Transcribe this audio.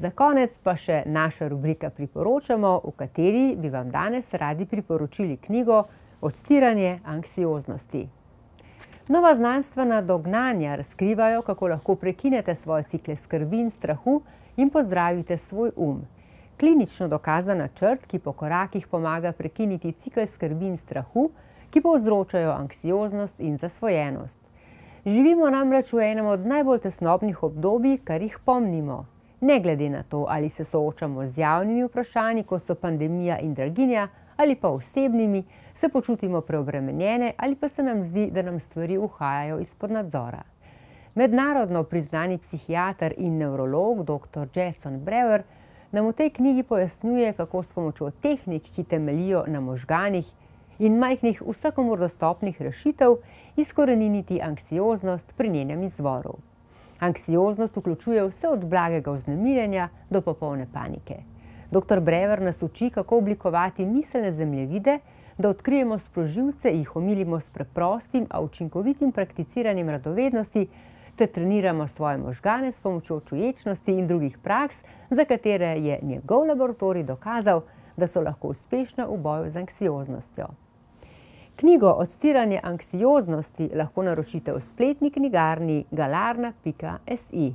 Za konec pa še naša rubrika Priporočamo, v kateri bi vam danes radi priporočili knjigo Odstiranje anksioznosti. Nova znanstvena dognanja razkrivajo, kako lahko prekinete svoje cikle skrbi in strahu in pozdravite svoj Klinično dokazan načrt, ki po korakih pomaga prekiniti cikel skrbi in strahu, ki povzročajo anksioznost in zasvojenost. Živimo namreč v enem od najbolj tesnobnih obdobij, kar jih pomnimo. Ne glede na to, ali se soočamo z javnimi vprašanji, kot so pandemija in draginja, ali pa osebnimi, se počutimo preobremenjene ali pa se nam zdi, da nam stvari uhajajo izpod nadzora. Mednarodno priznani psihiater in nevrolog dr. Jason Brewer nam v tej knjigi pojasnjuje, kako s pomočjo tehnik, ki temeljijo na možganih in majhnih vsakomur dostopnih rešitev, izkoreniniti anksioznost pri njenem izvoru. Anksioznost vključuje vse od blagega vznemirjenja do popolne panike. Dr. Brewer nas uči, kako oblikovati miselne zemljevide, da odkrijemo sprožilce in jih omilimo s preprostim, a učinkovitim prakticiranjem radovednosti, ter treniramo svoje možgane s pomočjo čuječnosti in drugih praks, za katere je njegov laboratorij dokazal, da so lahko uspešne v boju z anksioznostjo. Knjigo Odstiranje anksioznosti lahko naročite v spletni knjigarni galarna.si.